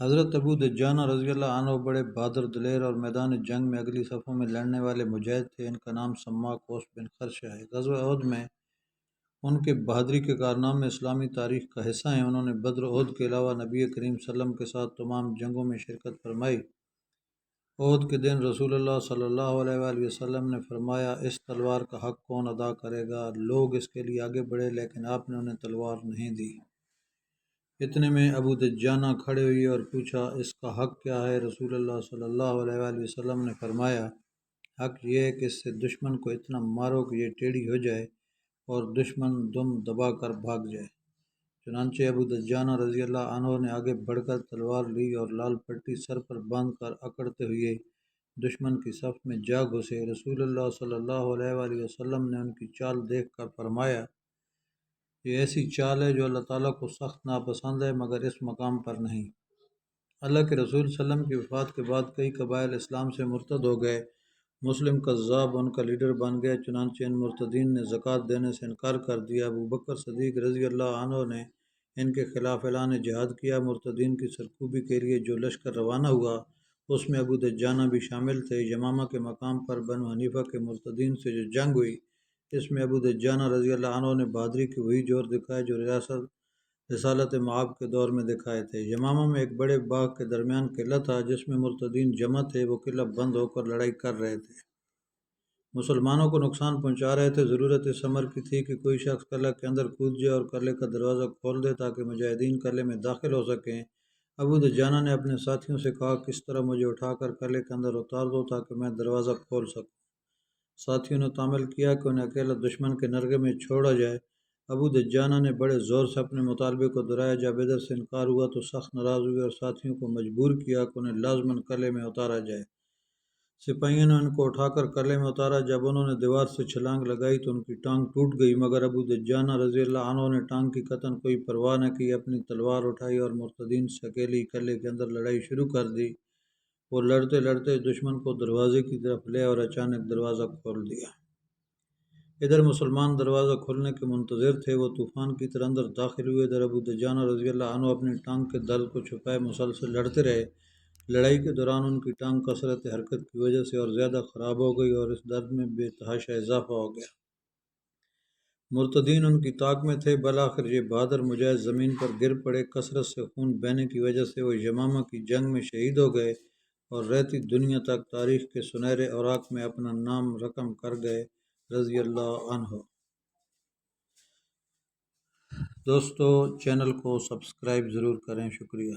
حضرت ابو دجانہ رضی اللہ عنہ بڑے بہادر دلیر اور میدان جنگ میں اگلی صفوں میں لڑنے والے مجاہد تھے۔ ان کا نام سماک اوس بن خرشہ ہے۔ غزوہ احد میں ان کے بہادری کے کارنامے اسلامی تاریخ کا حصہ ہیں۔ انہوں نے بدر و احد کے علاوہ نبی کریم صلی اللہ علیہ وسلم کے ساتھ تمام جنگوں میں شرکت فرمائی۔ احد کے دن رسول اللہ صلی اللہ علیہ وآلہ وسلم نے فرمایا، اس تلوار کا حق کون ادا کرے گا؟ لوگ اس کے لیے آگے بڑھے لیکن آپ نے انہیں تلوار نہیں دی۔ اتنے میں ابو دجانہ کھڑے ہوئے اور پوچھا، اس کا حق کیا ہے؟ رسول اللہ صلی اللہ علیہ وآلہ وسلم نے فرمایا، حق یہ ہے کہ اس سے دشمن کو اتنا مارو کہ یہ ٹیڑھی ہو جائے اور دشمن دم دبا کر بھاگ جائے۔ چنانچہ ابو دجانہ رضی اللہ عنہ نے آگے بڑھ کر تلوار لی اور لال پٹی سر پر باندھ کر اکڑتے ہوئے دشمن کی صف میں جا گھسے۔ رسول اللہ صلی اللہ علیہ وآلہ وسلم نے ان کی چال دیکھ کر فرمایا، یہ ایسی چال ہے جو اللہ تعالیٰ کو سخت ناپسند ہے، مگر اس مقام پر نہیں۔ اللہ کے رسول صلی اللہ علیہ وسلم کی وفات کے بعد کئی قبائل اسلام سے مرتد ہو گئے۔ مسلم کذاب ان کا لیڈر بن گیا، چنانچہ ان مرتدین نے زکوٰۃ دینے سے انکار کر دیا۔ ابو بکر صدیق رضی اللہ عنہ نے ان کے خلاف اعلان جہاد کیا۔ مرتدین کی سرکوبی کے لیے جو لشکر روانہ ہوا اس میں ابو دجانہ بھی شامل تھے۔ یمامہ کے مقام پر بنو حنیفہ کے مرتدین سے جو جنگ ہوئی، اس میں ابو دجانہ رضی اللہ عنہ نے بہادری کے وہی جوہر دکھائے جو رسالت مآب کے دور میں دکھائے تھے۔ یمامہ میں ایک بڑے باغ کے درمیان قلعہ تھا جس میں مرتدین جمع تھے۔ وہ قلعہ بند ہو کر لڑائی کر رہے تھے، مسلمانوں کو نقصان پہنچا رہے تھے۔ ضرورت اس امر کی تھی کہ کوئی شخص قلعہ کے اندر کود جائے اور قلعے کا دروازہ کھول دے تاکہ مجاہدین قلعے میں داخل ہو سکیں۔ ابو دجانہ نے اپنے ساتھیوں سے کہا، کس طرح مجھے اٹھا کر قلعے کے اندر اتار دو تاکہ میں دروازہ کھول سکوں۔ ساتھیوں نے تعمیل کیا کہ انہیں اکیلا دشمن کے نرغے میں چھوڑا جائے۔ ابو دجانہ نے بڑے زور سے اپنے مطالبے کو دہرایا۔ جب ادھر سے انکار ہوا تو سخت ناراض ہوئے اور ساتھیوں کو مجبور کیا کہ انہیں لازماً قلعے میں اتارا جائے۔ سپاہیوں نے ان کو اٹھا کر قلعے میں اتارا۔ جب انہوں نے دیوار سے چھلانگ لگائی تو ان کی ٹانگ ٹوٹ گئی، مگر ابو دجانہ رضی اللہ عنہ نے ٹانگ کی قطعاً کوئی پرواہ نہ کی، اپنی تلوار اٹھائی اور مرتدین سے اکیلی قلعے کے اندر لڑائی شروع کر دی۔ وہ لڑتے لڑتے دشمن کو دروازے کی طرف لے اور اچانک دروازہ کھول دیا۔ ادھر مسلمان دروازہ کھلنے کے منتظر تھے، وہ طوفان کی طرح اندر داخل ہوئے۔ ادھر ابو دجانہ رضی اللہ عنہ اپنی ٹانگ کے درد کو چھپائے مسلسل لڑتے رہے۔ لڑائی کے دوران ان کی ٹانگ کثرت حرکت کی وجہ سے اور زیادہ خراب ہو گئی اور اس درد میں بے تحاشا اضافہ ہو گیا۔ مرتدین ان کی طاق میں تھے۔ بالآخر یہ بہادر مجاہد زمین پر گر پڑے۔ کثرت سے خون بہنے کی وجہ سے وہ یمامہ کی جنگ میں شہید ہو گئے اور رہتی دنیا تک تاریخ کے سنہرے اوراق میں اپنا نام رقم کر گئے، رضی اللہ عنہ۔ دوستو، چینل کو سبسکرائب ضرور کریں، شکریہ۔